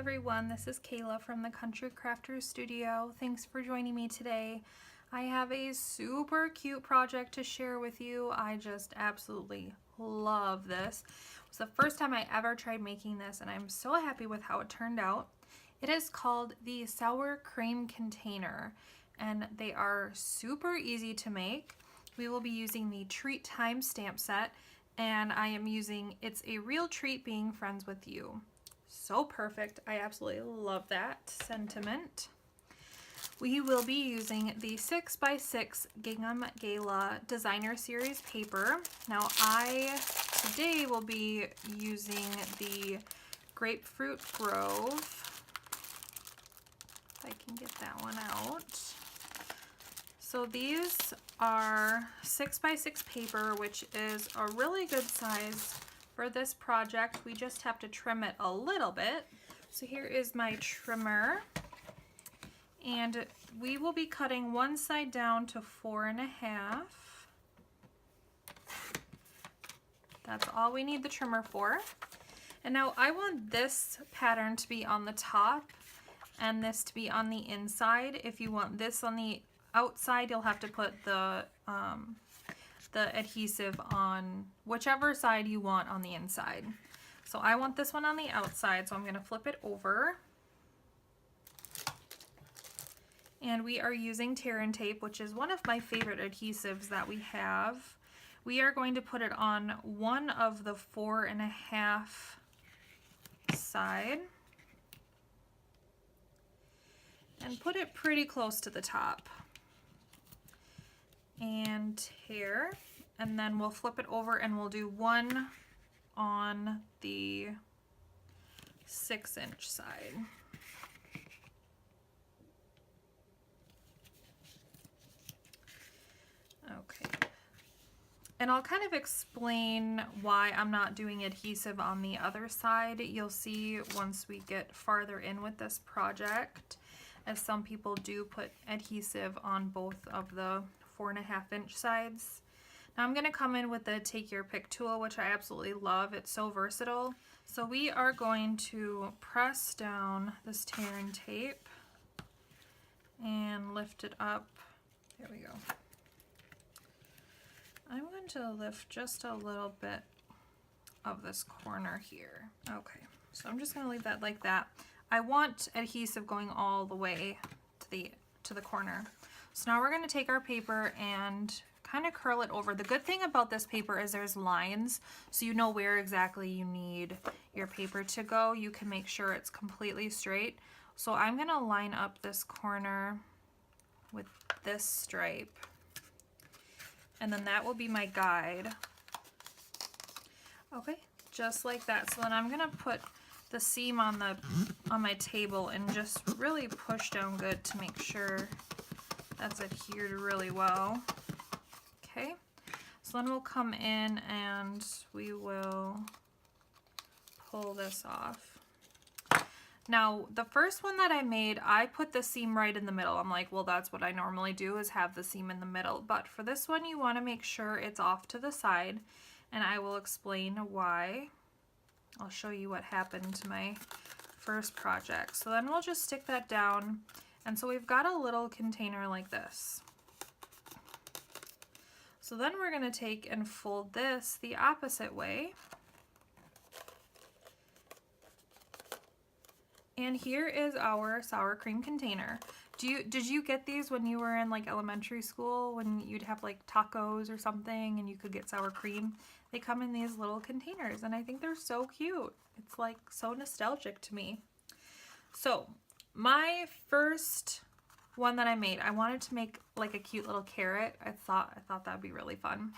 everyone, this is Kayla from the Country Crafters Studio. Thanks for joining me today. I have a super cute project to share with you. I just absolutely love this. It was the first time I ever tried making this and I'm so happy with how it turned out. It is called the Sour Cream Container and they are super easy to make. We will be using the Treat Time stamp set and I am using It's a Real Treat Being Friends with You. So perfect. I absolutely love that sentiment. We will be using the 6x6 Gingham Gala Designer Series paper. Now I today will be using the Grapefruit Grove. If I can get that one out. So these are 6x6 paper, which is a really good size for this project. We just have to trim it a little bit. So here is my trimmer. And we will be cutting one side down to 4.5. That's all we need the trimmer for. And now I want this pattern to be on the top and this to be on the inside. If you want this on the outside, you'll have to put the adhesive on whichever side you want on the inside. So I want this one on the outside, so I'm going to flip it over. And we are using tear and tape, which is one of my favorite adhesives that we have. We are going to put it on one of the 4.5 side and put it pretty close to the top. And tear, and then we'll flip it over and we'll do one on the 6-inch side. Okay, and I'll kind of explain why I'm not doing adhesive on the other side. You'll see once we get farther in with this project, as some people do put adhesive on both of the 4.5-inch sides. Now I'm going to come in with the Take Your Pick tool, which I absolutely love. It's so versatile. So we are going to press down this tear and tape and lift it up. There we go. I'm going to lift just a little bit of this corner here. Okay, so I'm just going to leave that like that. I want adhesive going all the way to the corner. So now we're going to take our paper and kind of curl it over. The good thing about this paper is there's lines, so you know where exactly you need your paper to go. You can make sure it's completely straight. So I'm going to line up this corner with this stripe, and then that will be my guide. Okay, just like that. So then I'm going to put the seam on my table and just really push down good to make sure that's adhered really well. Okay, so then we'll come in and we will pull this off. Now the first one that I made, I put the seam right in the middle. I'm like, well, that's what I normally do, is have the seam in the middle. But for this one, you want to make sure it's off to the side, and I will explain why. I'll show you what happened to my first project. So then we'll just stick that down. And so we've got a little container like this. So then we're going to take and fold this the opposite way. And here is our sour cream container. Did you get these when you were in like elementary school, when you'd have like tacos or something and you could get sour cream? They come in these little containers and I think they're so cute. It's like so nostalgic to me. So my first one that I made, I wanted to make like a cute little carrot. I thought that'd be really fun.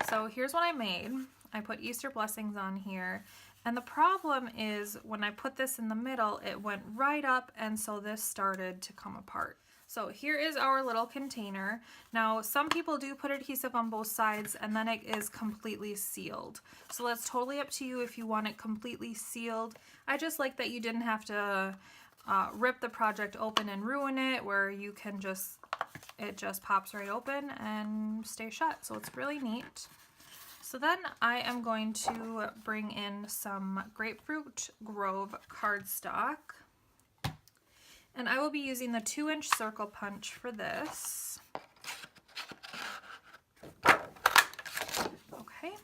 So here's what I made. I put Easter blessings on here. And the problem is when I put this in the middle, it went right up, and so this started to come apart. So here is our little container. Now some people do put adhesive on both sides and then it is completely sealed. So that's totally up to you if you want it completely sealed. I just like that you didn't have to rip the project open and ruin it, where you can it just pops right open and stay shut. So it's really neat. So then I am going to bring in some Grapefruit Grove cardstock. And I will be using the 2-inch circle punch for this. Okay.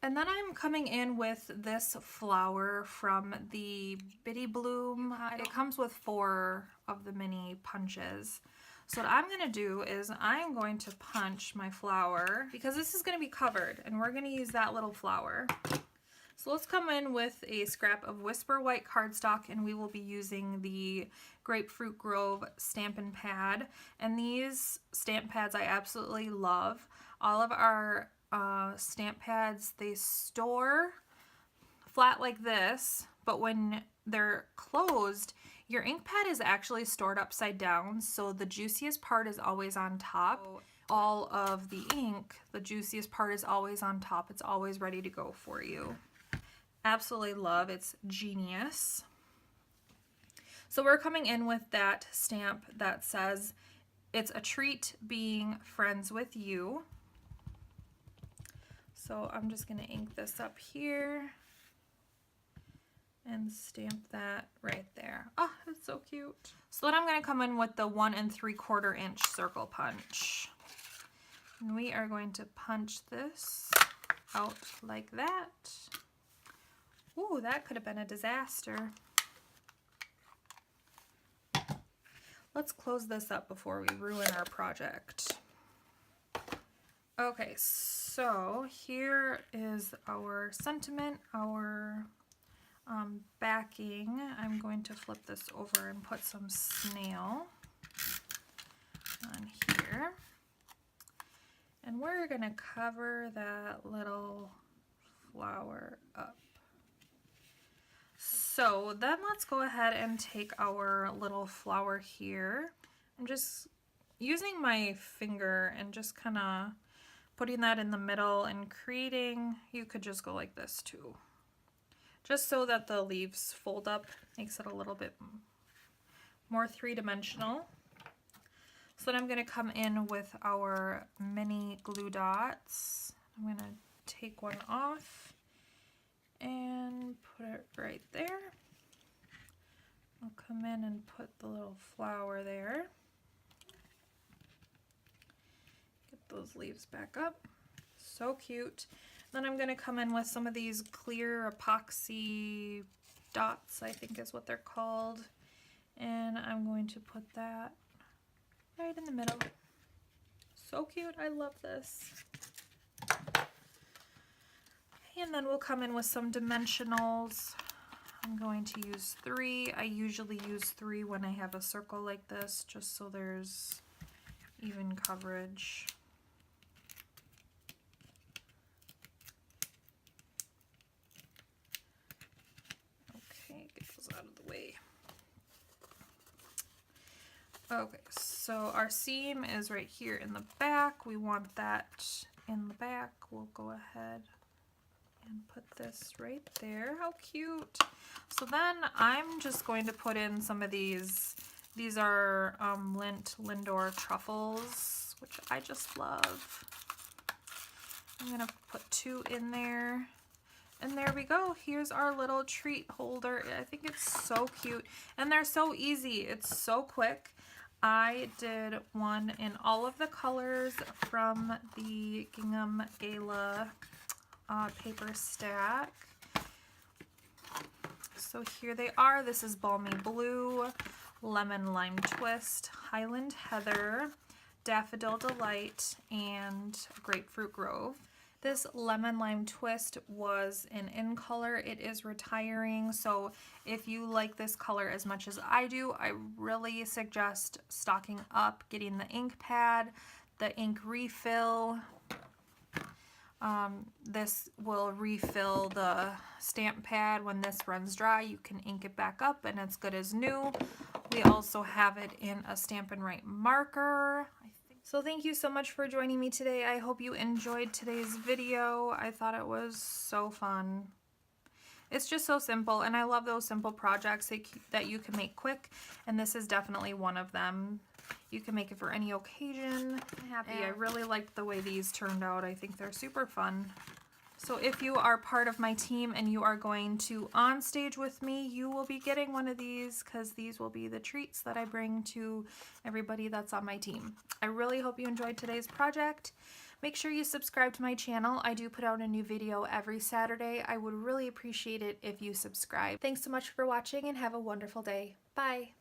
And then I'm coming in with this flower from the Bitty Bloom. It comes with 4 of the mini punches. So what I'm going to do is I'm going to punch my flower because this is going to be covered and we're going to use that little flower. So let's come in with a scrap of Whisper White cardstock and we will be using the Grapefruit Grove Stampin' Pad. And these stamp pads I absolutely love. All of our stamp pads, they store flat like this, but when they're closed, your ink pad is actually stored upside down, so the juiciest part is always on top. All of the ink, the juiciest part is always on top. It's always ready to go for you. Absolutely love, it's genius. So we're coming in with that stamp that says, "It's a treat being friends with you." So I'm just gonna ink this up here and stamp that right there. Oh, it's so cute. So then I'm gonna come in with the 1 3/4 inch circle punch. And we are going to punch this out like that. Ooh, that could have been a disaster. Let's close this up before we ruin our project. Okay, so here is our sentiment, our backing. I'm going to flip this over and put some snail on here. And we're going to cover that little flower up. So then let's go ahead and take our little flower here. I'm just using my finger and just kind of putting that in the middle and creating, you could just go like this too. Just so that the leaves fold up, makes it a little bit more 3-dimensional. So then I'm going to come in with our mini glue dots. I'm going to take one off and put it right there. I'll come in and put the little flower there. Get those leaves back up. So cute. Then I'm going to come in with some of these clear epoxy dots, I think is what they're called. And I'm going to put that right in the middle. So cute. I love this. And then we'll come in with some dimensionals. I'm going to use 3. I usually use 3 when I have a circle like this, just so there's even coverage. Okay, get those out of the way. Okay, so our seam is right here in the back. We want that in the back. We'll go ahead and put this right there. How cute. So then I'm just going to put in some of these. These are Lindor truffles, which I just love. I'm going to put 2 in there. And there we go. Here's our little treat holder. I think it's so cute. And they're so easy. It's so quick. I did one in all of the colors from the Gingham Gala paper stack. So here they are. This is Balmy Blue, Lemon Lime Twist, Highland Heather, Daffodil Delight, and Grapefruit Grove. This Lemon Lime Twist was an in color. It is retiring, so if you like this color as much as I do, I really suggest stocking up, getting the ink pad, the ink refill. This will refill the stamp pad. When this runs dry, you can ink it back up and it's good as new. We also have it in a Stampin' Right marker. So thank you so much for joining me today. I hope you enjoyed today's video. I thought it was so fun. It's just so simple, and I love those simple projects that you can make quick, and this is definitely one of them. You can make it for any occasion. I'm happy. I really liked the way these turned out. I think they're super fun. So if you are part of my team and you are going to on stage with me, you will be getting one of these because these will be the treats that I bring to everybody that's on my team. I really hope you enjoyed today's project. Make sure you subscribe to my channel. I do put out a new video every Saturday. I would really appreciate it if you subscribe. Thanks so much for watching and have a wonderful day. Bye.